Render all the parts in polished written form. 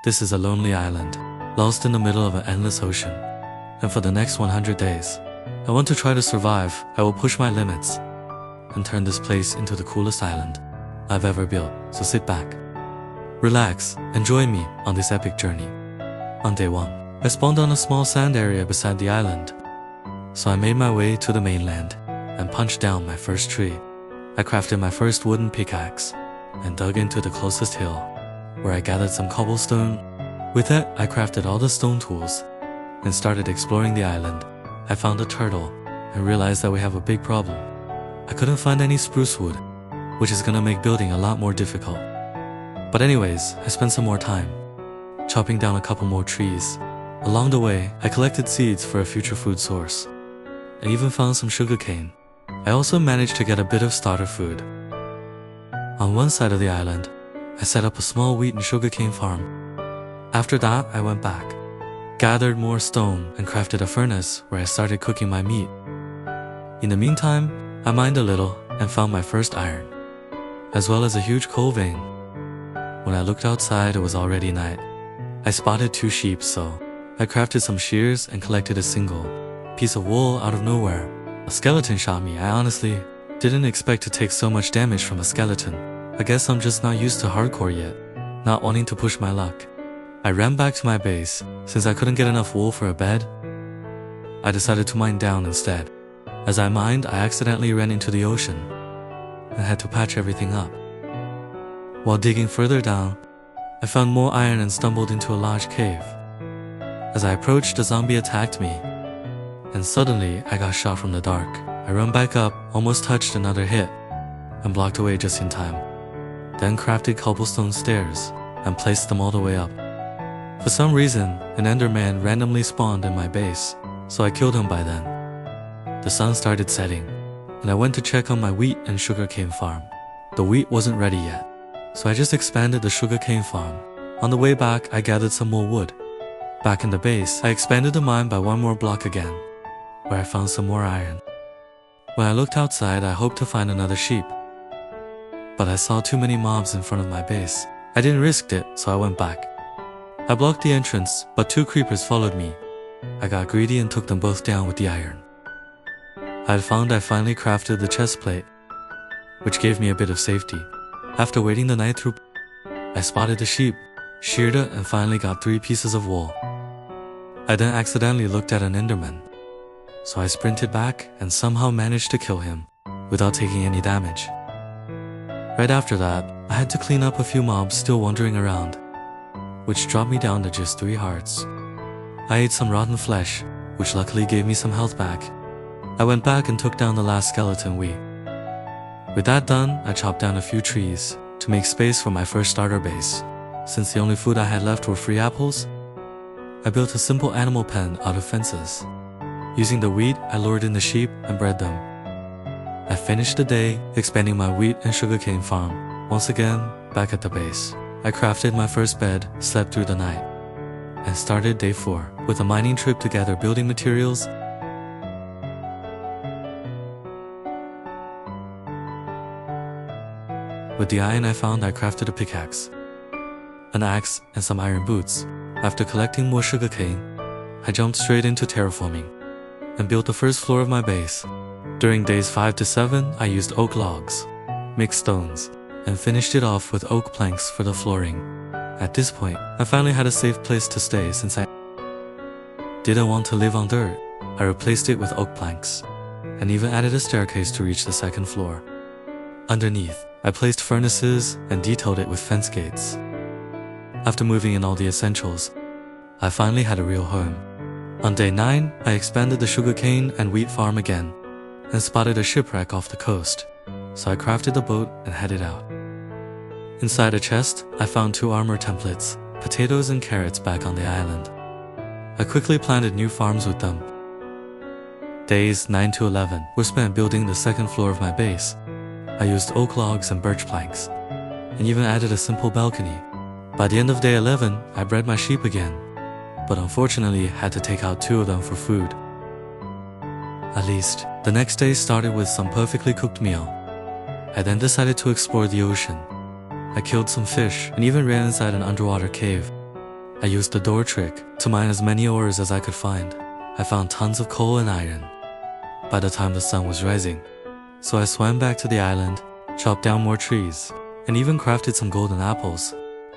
This is a lonely island, lost in the middle of an endless ocean. And for the next 100 days, I want to try to survive. I will push my limits and turn this place into the coolest island I've ever built. So sit back, relax, and join me on this epic journey. On day 1, I spawned on a small sand area beside the island. So I made my way to the mainland and punched down my first tree. I crafted my first wooden pickaxe and dug into the closest hill, where I gathered some cobblestone. With that, I crafted all the stone tools and started exploring the island. I found a turtle and realized that we have a big problem. I couldn't find any spruce wood, which is gonna make building a lot more difficult. But anyways, I spent some more time chopping down a couple more trees. Along the way, I collected seeds for a future food source and even found some sugarcane. I also managed to get a bit of starter food. On one side of the island, I set up a small wheat and sugarcane farm. After that, I went back, gathered more stone, and crafted a furnace where I started cooking my meat. In the meantime, I mined a little and found my first iron, as well as a huge coal vein. When I looked outside, it was already night. I spotted 2 sheep, so I crafted some shears and collected a single piece of wool out of nowhere. A skeleton shot me. I honestly didn't expect to take so much damage from a skeleton. I guess I'm just not used to hardcore yet, not wanting to push my luck. I ran back to my base. Since I couldn't get enough wool for a bed, I decided to mine down instead. As I mined, I accidentally ran into the ocean and had to patch everything up. While digging further down, I found more iron and stumbled into a large cave. As I approached, a zombie attacked me, and suddenly I got shot from the dark. I ran back up, almost touched another hit, and blocked away just in time. Then crafted cobblestone stairs and placed them all the way up. For some reason, an Enderman randomly spawned in my base, so I killed him by then. The sun started setting, and I went to check on my wheat and sugarcane farm. The wheat wasn't ready yet, so I just expanded the sugarcane farm. On the way back, I gathered some more wood. Back in the base, I expanded the mine by 1 more block again, where I found some more iron. When I looked outside, I hoped to find another sheep, but I saw too many mobs in front of my base. I didn't risk it, so I went back. I blocked the entrance, but 2 creepers followed me. I got greedy and took them both down with the iron. I finally crafted the chest plate, which gave me a bit of safety. After waiting the night through, I spotted the sheep, sheared it, and finally got 3 pieces of wool. I then accidentally looked at an Enderman, so I sprinted back and somehow managed to kill him without taking any damage. Right after that, I had to clean up a few mobs still wandering around, which dropped me down to just 3 hearts. I ate some rotten flesh, which luckily gave me some health back. I went back and took down the last skeleton With that done, I chopped down a few trees to make space for my first starter base. Since the only food I had left were free apples, I built a simple animal pen out of fences. Using the wheat, I lured in the sheep and bred them. I finished the day expanding my wheat and sugarcane farm. Once again, back at the base, I crafted my first bed, slept through the night, and started day 4 with a mining trip to gather building materials. With the iron I found, I crafted a pickaxe, an axe, and some iron boots. After collecting more sugarcane, I jumped straight into terraforming and built the first floor of my base. During days 5 to 7, I used oak logs, mixed stones, and finished it off with oak planks for the flooring. At this point, I finally had a safe place to stay since I didn't want to live on dirt. I replaced it with oak planks and even added a staircase to reach the 2nd floor. Underneath, I placed furnaces and detailed it with fence gates. After moving in all the essentials, I finally had a real home. On day 9, I expanded the sugarcane and wheat farm again and spotted a shipwreck off the coast, so I crafted the boat and headed out. Inside a chest, I found 2 armor templates, potatoes and carrots back on the island. I quickly planted new farms with them. Days 9 to 11 were spent building the 2nd floor of my base. I used oak logs and birch planks, and even added a simple balcony. By the end of day 11, I bred my sheep again, but unfortunately had to take out 2 of them for food. At least, the next day started with some perfectly cooked meal. I then decided to explore the ocean. I killed some fish and even ran inside an underwater cave. I used the door trick to mine as many ores as I could find. I found tons of coal and iron by the time the sun was rising. So I swam back to the island, chopped down more trees, and even crafted some golden apples.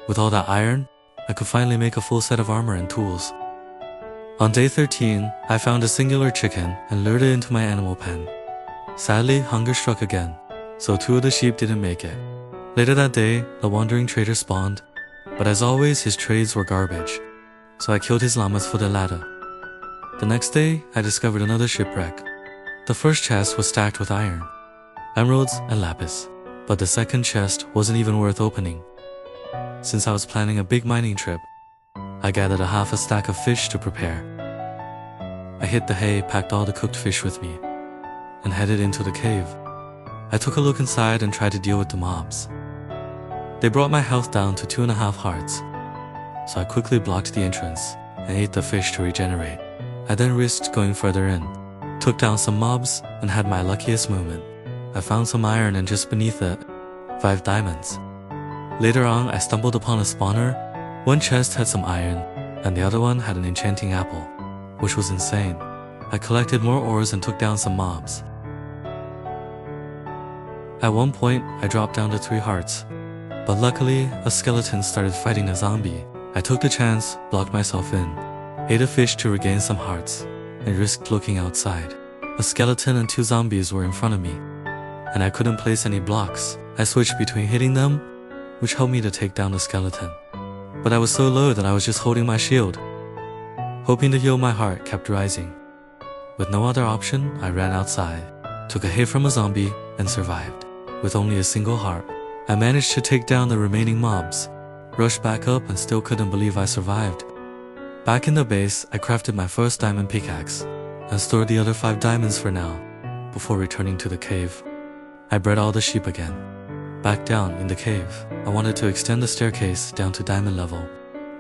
With all that iron, I could finally make a full set of armor and tools. On day 13, I found a singular chicken and lured it into my animal pen. Sadly, hunger struck again, so 2 of the sheep didn't make it. Later that day, the wandering trader spawned, but as always, his trades were garbage, so I killed his llamas for the latter. The next day, I discovered another shipwreck. The first chest was stacked with iron, emeralds, and lapis, but the second chest wasn't even worth opening. Since I was planning a big mining trip, I gathered a half a stack of fish to prepare. I hit the hay, packed all the cooked fish with me, and headed into the cave. I took a look inside and tried to deal with the mobs. They brought my health down to 2.5 hearts, so I quickly blocked the entrance and ate the fish to regenerate. I then risked going further in, took down some mobs, and had my luckiest moment. I found some iron and just beneath it, 5 diamonds. Later on, I stumbled upon a spawner. One chest had some iron, and the other one had an enchanting apple, which was insane. I collected more ores and took down some mobs. At one point, I dropped down to 3 hearts, but luckily, a skeleton started fighting a zombie. I took the chance, blocked myself in, ate a fish to regain some hearts, and risked looking outside. A skeleton and 2 zombies were in front of me, and I couldn't place any blocks. I switched between hitting them, which helped me to take down the skeleton. But I was so low that I was just holding my shield. Hoping to heal, my heart kept rising. With no other option, I ran outside, took a hit from a zombie, and survived. With only a single heart, I managed to take down the remaining mobs, rushed back up, and still couldn't believe I survived. Back in the base, I crafted my first diamond pickaxe, and stored the other 5 diamonds for now, before returning to the cave. I bred all the sheep again. Back down in the cave, I wanted to extend the staircase down to diamond level,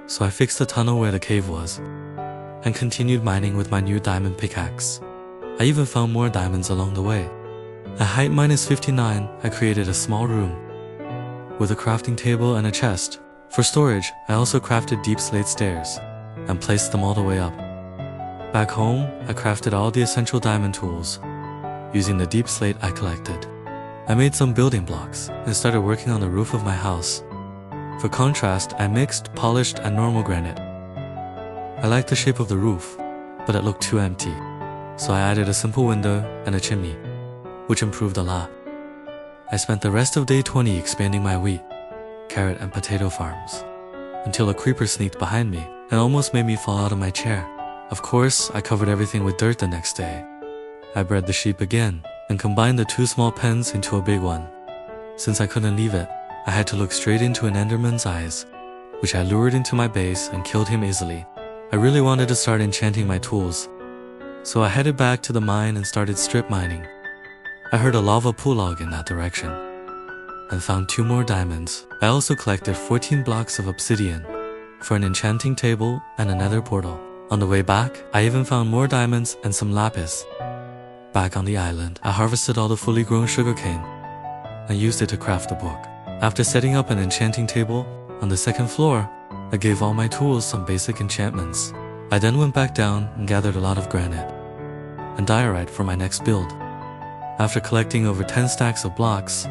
so I fixed the tunnel where the cave was, and continued mining with my new diamond pickaxe. I even found more diamonds along the way. At height -59, I created a small room, with a crafting table and a chest. For storage, I also crafted deep slate stairs, and placed them all the way up. Back home, I crafted all the essential diamond tools, using the deep slate I collected. I made some building blocks, and started working on the roof of my house. For contrast, I mixed polished and normal granite. I liked the shape of the roof, but it looked too empty, so I added a simple window and a chimney, which improved a lot. I spent the rest of day 20 expanding my wheat, carrot, and potato farms, until a creeper sneaked behind me and almost made me fall out of my chair. Of course, I covered everything with dirt the next day. I bred the sheep again, and combined the 2 small pens into a big one. Since I couldn't leave it, I had to look straight into an enderman's eyes, which I lured into my base and killed him easily. I really wanted to start enchanting my tools, so I headed back to the mine and started strip mining. I heard a lava pool log in that direction, and found 2 more diamonds. I also collected 14 blocks of obsidian for an enchanting table and a nether portal. On the way back, I even found more diamonds and some lapis. Back on the island, I harvested all the fully grown sugarcane and used it to craft a book. After setting up an enchanting table on the 2nd floor, I gave all my tools some basic enchantments. I then went back down and gathered a lot of granite and diorite for my next build. After collecting over 10 stacks of blocks,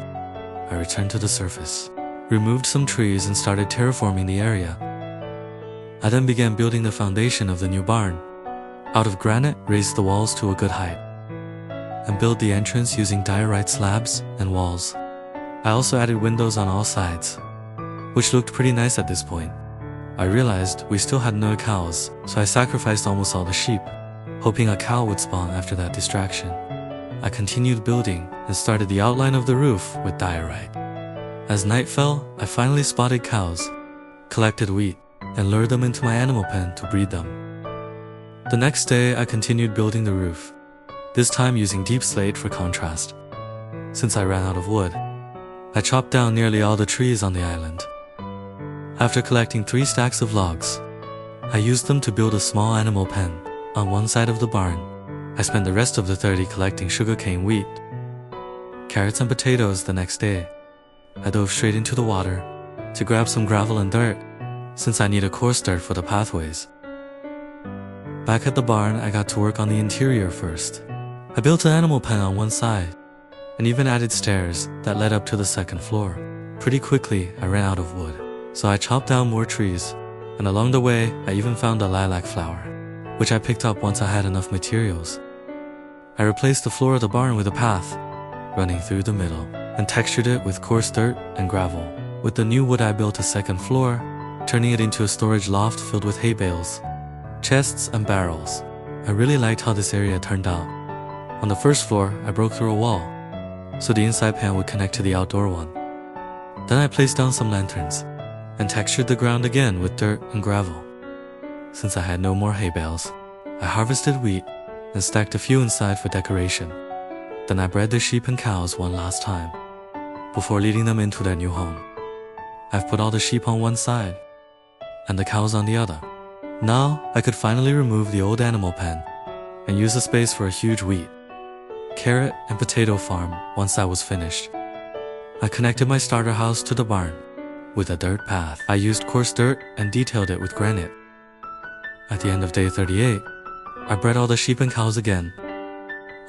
I returned to the surface, removed some trees, and started terraforming the area. I then began building the foundation of the new barn. Out of granite, raised the walls to a good height, and built the entrance using diorite slabs and walls. I also added windows on all sides, which looked pretty nice at this point. I realized we still had no cows, so I sacrificed almost all the sheep, hoping a cow would spawn after that distraction. I continued building and started the outline of the roof with diorite. As night fell, I finally spotted cows, collected wheat, and lured them into my animal pen to breed them. The next day, I continued building the roof, this time using deep slate for contrast. Since I ran out of wood, I chopped down nearly all the trees on the island. After collecting 3 stacks of logs, I used them to build a small animal pen on one side of the barn. I spent the rest of the 30 collecting sugarcane, wheat, carrots, and potatoes. The next day, I dove straight into the water to grab some gravel and dirt since I need a coarse dirt for the pathways. Back at the barn, I got to work on the interior first. I built an animal pen on one side, and even added stairs that led up to the second floor. Pretty quickly, I ran out of wood, so I chopped down more trees, and along the way, I even found a lilac flower, which I picked up once I had enough materials. I replaced the floor of the barn with a path, running through the middle, and textured it with coarse dirt and gravel. With the new wood, I built a second floor, turning it into a storage loft filled with hay bales, chests, and barrels. I really liked how this area turned out. On the first floor, I broke through a wall, so the inside pan would connect to the outdoor one. Then I placed down some lanterns, and textured the ground again with dirt and gravel. Since I had no more hay bales, I harvested wheat and stacked a few inside for decoration. Then I bred the sheep and cows one last time, before leading them into their new home. I've put all the sheep on one side, and the cows on the other. Now, I could finally remove the old animal pen, and use the space for a huge wheat, carrot, and potato farm once I was finished. I connected my starter house to the barn with a dirt path. I used coarse dirt and detailed it with granite. At the end of day 38, I bred all the sheep and cows again.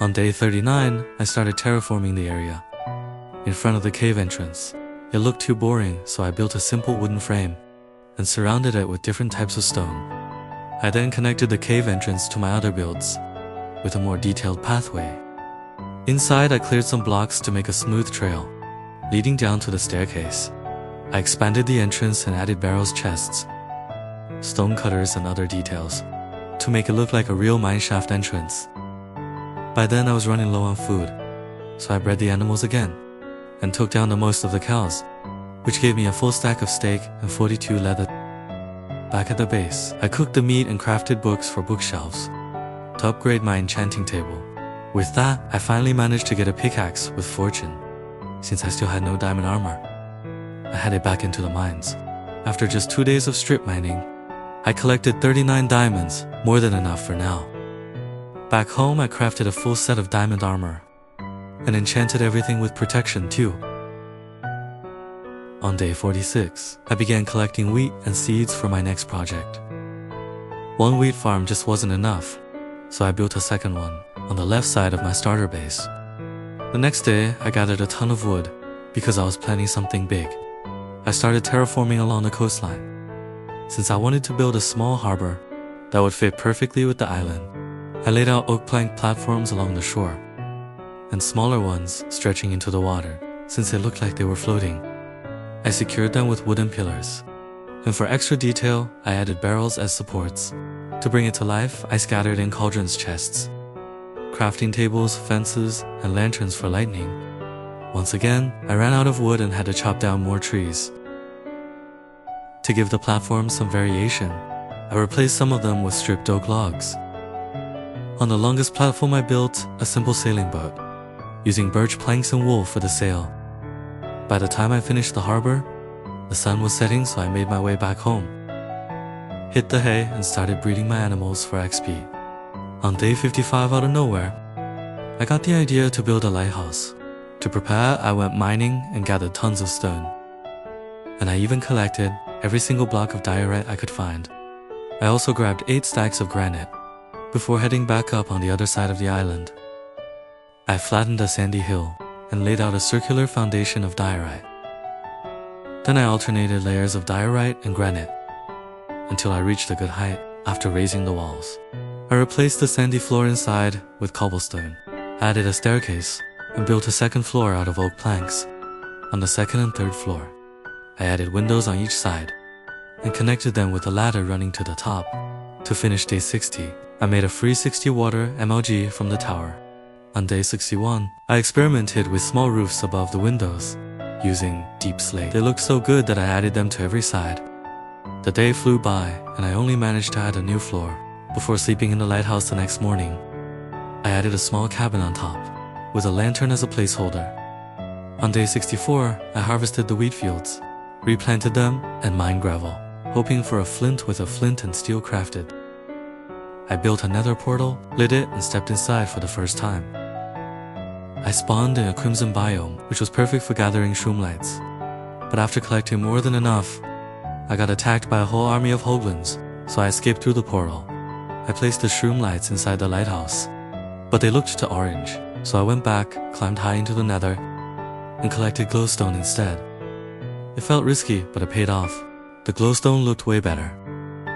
On day 39, I started terraforming the area in front of the cave entrance. It looked too boring, so I built a simple wooden frame and surrounded it with different types of stone. I then connected the cave entrance to my other builds with a more detailed pathway. Inside, I cleared some blocks to make a smooth trail leading down to the staircase. I expanded the entrance and added barrels, chests, stone cutters, and other details to make it look like a real mineshaft entrance. By then, I was running low on food, so I bred the animals again and took down the most of the cows, which gave me a full stack of steak and 42 leather. Back at the base, I cooked the meat and crafted books for bookshelves to upgrade my enchanting table. With that, I finally managed to get a pickaxe with fortune, since I still had no diamond armor. I headed back into the mines. After just 2 days of strip mining, I collected 39 diamonds, more than enough for now. Back home, I crafted a full set of diamond armor and enchanted everything with protection too. On day 46, I began collecting wheat and seeds for my next project. One wheat farm just wasn't enough, so I built a second one on the left side of my starter base. The next day, I gathered a ton of wood because I was planning something big. I started terraforming along the coastline, since I wanted to build a small harbor that would fit perfectly with the island. I laid out oak plank platforms along the shore, and smaller ones stretching into the water, since it looked like they were floating. I secured them with wooden pillars, and for extra detail, I added barrels as supports. To bring it to life, I scattered in cauldrons, chests, crafting tables, fences, and lanterns for lightning. Once again, I ran out of wood and had to chop down more trees. To give the platforms some variation, I replaced some of them with stripped oak logs. On the longest platform, I built a simple sailing boat, using birch planks and wool for the sail. By the time I finished the harbor, the sun was setting, so I made my way back home, hit the hay, and started breeding my animals for XP. On day 55, out of nowhere, I got the idea to build a lighthouse. To prepare, I went mining and gathered tons of stone. And I even collected every single block of diorite I could find. I also grabbed 8 stacks of granite before heading back up on the other side of the island. I flattened a sandy hill and laid out a circular foundation of diorite. Then I alternated layers of diorite and granite until I reached a good height after raising the walls. I replaced the sandy floor inside with cobblestone, added a staircase, and built a second floor out of oak planks. On the second and third floor, I added windows on each side and connected them with a ladder running to the top. To finish day 60, I made a free 60 water MLG from the tower. On day 61, I experimented with small roofs above the windows, using deep slate. They looked so good that I added them to every side. The day flew by, and I only managed to add a new floor before sleeping in the lighthouse the next morning. I added a small cabin on top, with a lantern as a placeholder. On day 64, I harvested the wheat fields, replanted them, and mined gravel, hoping for a flint with a flint and steel crafted. I built a nether portal, lit it, and stepped inside for the first time. I spawned in a crimson biome, which was perfect for gathering shroomlights. But after collecting more than enough, I got attacked by a whole army of hoglins, so I escaped through the portal. I placed the shroom lights inside the lighthouse, but they looked too orange, so I went back, climbed high into the nether, and collected glowstone instead. It felt risky, but it paid off. The glowstone looked way better.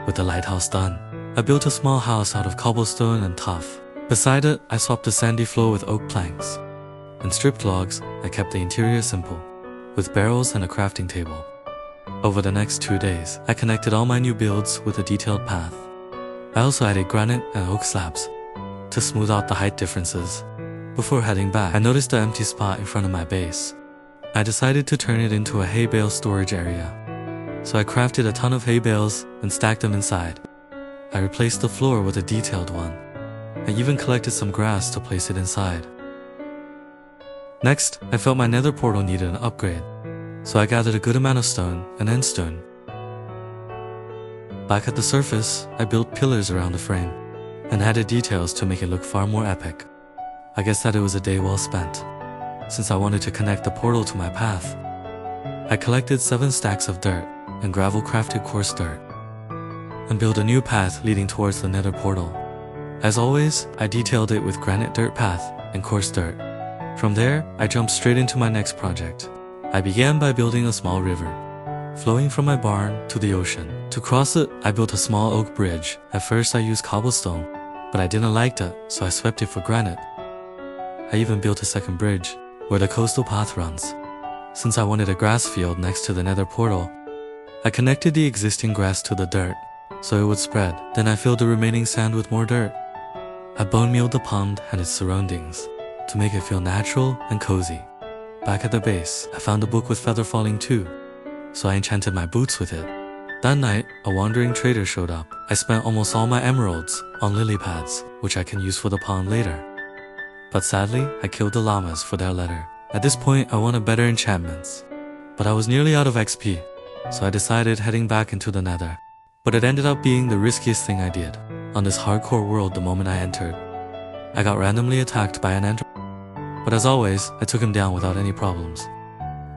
With the lighthouse done, I built a small house out of cobblestone and tuff. Beside it, I swapped the sandy floor with oak planks. And stripped logs, I kept the interior simple, with barrels and a crafting table. Over the next 2 days, I connected all my new builds with a detailed path. I also added granite and oak slabs to smooth out the height differences. Before heading back, I noticed an empty spot in front of my base. I decided to turn it into a hay bale storage area. So I crafted a ton of hay bales and stacked them inside. I replaced the floor with a detailed one. I even collected some grass to place it inside. Next, I felt my nether portal needed an upgrade, so I gathered a good amount of stone and endstone. Back at the surface, I built pillars around the frame and added details to make it look far more epic. I guess that it was a day well spent, since I wanted to connect the portal to my path. I collected 7 stacks of dirt and gravel crafted coarse dirt, and built a new path leading towards the nether portal. As always, I detailed it with granite dirt path and coarse dirt. From there, I jumped straight into my next project. I began by building a small river, flowing from my barn to the ocean. To cross it, I built a small oak bridge. At first I used cobblestone, but I didn't like that, so I swept it for granite. I even built a second bridge, where the coastal path runs. Since I wanted a grass field next to the nether portal, I connected the existing grass to the dirt, so it would spread. Then I filled the remaining sand with more dirt. I bone mealed the pond and its surroundings to make it feel natural and cozy. Back at the base, I found a book with feather falling too, so I enchanted my boots with it. That night, a wandering trader showed up. I spent almost all my emeralds on lily pads, which I can use for the pond later. But sadly, I killed the llamas for their letter. At this point, I wanted better enchantments, but I was nearly out of XP, so I decided heading back into the nether. But it ended up being the riskiest thing I did on this hardcore world the moment I entered. I got randomly attacked by an ender, but as always, I took him down without any problems.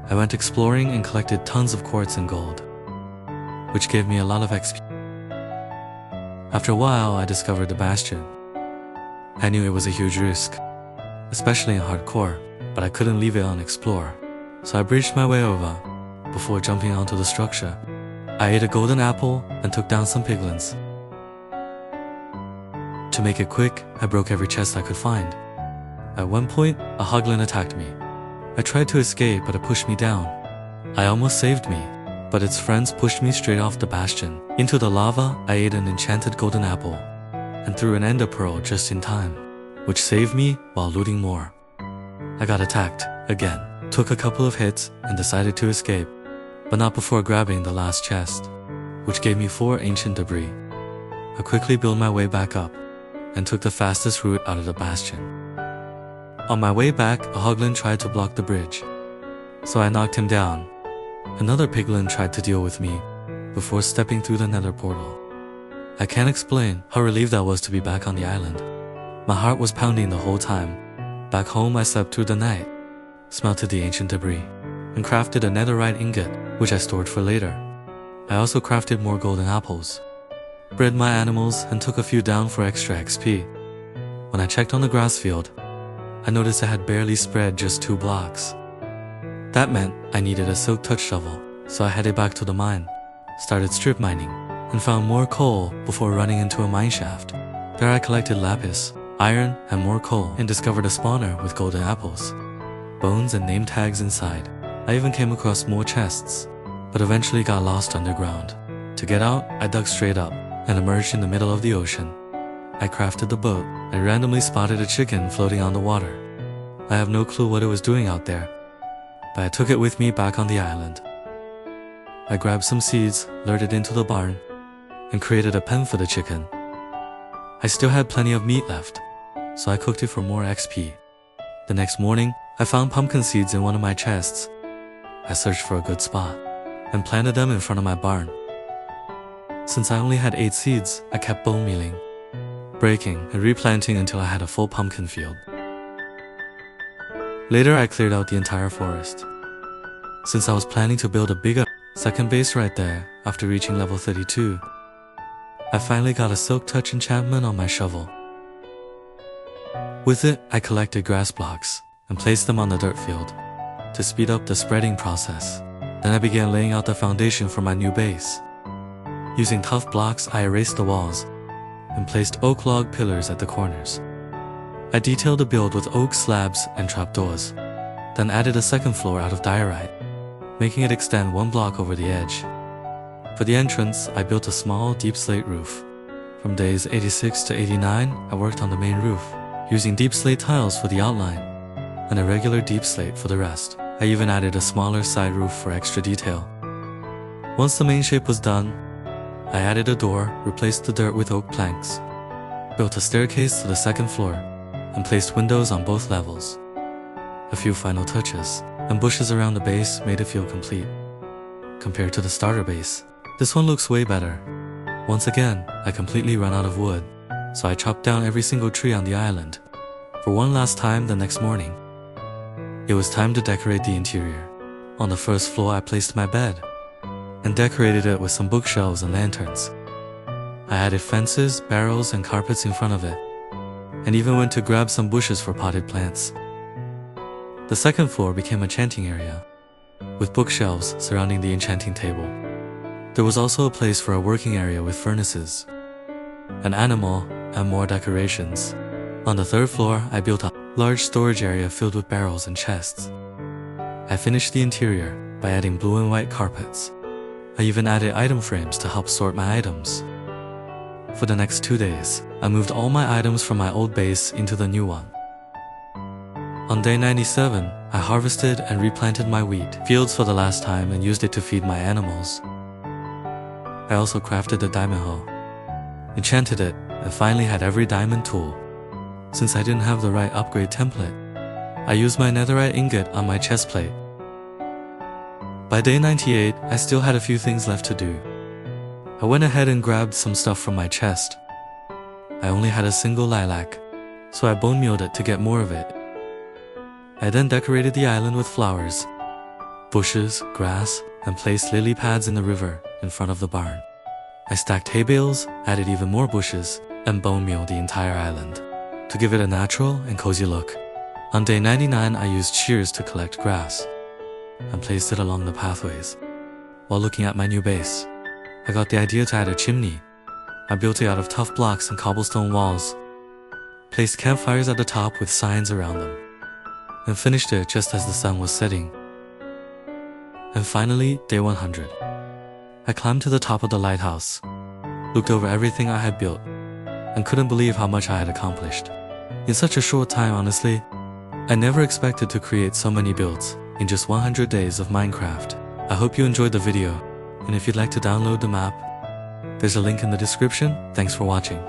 I went exploring and collected tons of quartz and gold, which gave me a lot of XP. After a while, I discovered the bastion. I knew it was a huge risk, especially in hardcore, but I couldn't leave it unexplored. So I bridged my way over before jumping onto the structure. I ate a golden apple and took down some piglins. To make it quick, I broke every chest I could find. At one point, a hoglin attacked me. I tried to escape, but it pushed me down. I almost saved me, but its friends pushed me straight off the bastion. Into the lava, I ate an enchanted golden apple and threw an ender pearl just in time, which saved me while looting more. I got attacked again, took a couple of hits and decided to escape, but not before grabbing the last chest, which gave me 4 ancient debris. I quickly built my way back up and took the fastest route out of the bastion. On my way back, a hoglin tried to block the bridge, so I knocked him down. Another piglin tried to deal with me before stepping through the nether portal. I can't explain how relieved I was to be back on the island. My heart was pounding the whole time. Back home, I slept through the night, smelted the ancient debris, and crafted a netherite ingot, which I stored for later. I also crafted more golden apples, bred my animals, and took a few down for extra XP. When I checked on the grass field, I noticed I had barely spread just 2 blocks. That meant I needed a silk touch shovel, so I headed back to the mine, started strip mining, and found more coal before running into a mine shaft. There I collected lapis, iron, and more coal, and discovered a spawner with golden apples, bones, and name tags inside. I even came across more chests, but eventually got lost underground. To get out, I dug straight up and emerged in the middle of the ocean. I crafted the boat and randomly spotted a chicken floating on the water. I have no clue what it was doing out there, but I took it with me back on the island. I grabbed some seeds, lured it into the barn, and created a pen for the chicken. I still had plenty of meat left, so I cooked it for more XP. The next morning, I found pumpkin seeds in one of my chests. I searched for a good spot and planted them in front of my barn. Since I only had 8 seeds, I kept bone mealing, breaking, and replanting until I had a full pumpkin field. Later, I cleared out the entire forest, since I was planning to build a bigger, Second base right there, after reaching level 32. I finally got a Silk Touch enchantment on my shovel. With it, I collected grass blocks and placed them on the dirt field to speed up the spreading process. Then I began laying out the foundation for my new base. Using tough blocks, I erased the walls and placed oak log pillars at the corners. I detailed the build with oak slabs and trapdoors, then added a second floor out of diorite, making it extend 1 block over the edge. For the entrance, I built a small, deep slate roof. From days 86 to 89, I worked on the main roof, using deep slate tiles for the outline, and a regular deep slate for the rest. I even added a smaller side roof for extra detail. Once the main shape was done, I added a door, replaced the dirt with oak planks, built a staircase to the second floor, and placed windows on both levels. A few final touches, and bushes around the base made it feel complete. Compared to the starter base, this one looks way better. Once again, I completely ran out of wood, so I chopped down every single tree on the island. For one last time the next morning, it was time to decorate the interior. On the first floor, I placed my bed and decorated it with some bookshelves and lanterns. I added fences, barrels, and carpets in front of it, and even went to grab some bushes for potted plants. The second floor became a enchanting area, with bookshelves surrounding the enchanting table. There was also a place for a working area with furnaces, an animal, and more decorations. On the third floor, I built a large storage area filled with barrels and chests. I finished the interior by adding blue and white carpets. I even added item frames to help sort my items. For the next 2 days, I moved all my items from my old base into the new one. On day 97, I harvested and replanted my wheat fields for the last time and used it to feed my animals. I also crafted the diamond hoe, enchanted it, and finally had every diamond tool. Since I didn't have the right upgrade template, I used my netherite ingot on my chest plate. By day 98, I still had a few things left to do. I went ahead and grabbed some stuff from my chest. I only had a single lilac, so I bone mealed it to get more of it. I then decorated the island with flowers, bushes, grass, and placed lily pads in the river in front of the barn. I stacked hay bales, added even more bushes, and bone mealed the entire island to give it a natural and cozy look. On day 99, I used shears to collect grass and placed it along the pathways. While looking at my new base, I got the idea to add a chimney. I built it out of tough blocks and cobblestone walls, placed campfires at the top with signs around them, and finished it just as the sun was setting. And finally, day 100. I climbed to the top of the lighthouse, looked over everything I had built, and couldn't believe how much I had accomplished. In such a short time, honestly, I never expected to create so many builds in just 100 days of Minecraft. I hope you enjoyed the video, and if you'd like to download the map, there's a link in the description. Thanks for watching.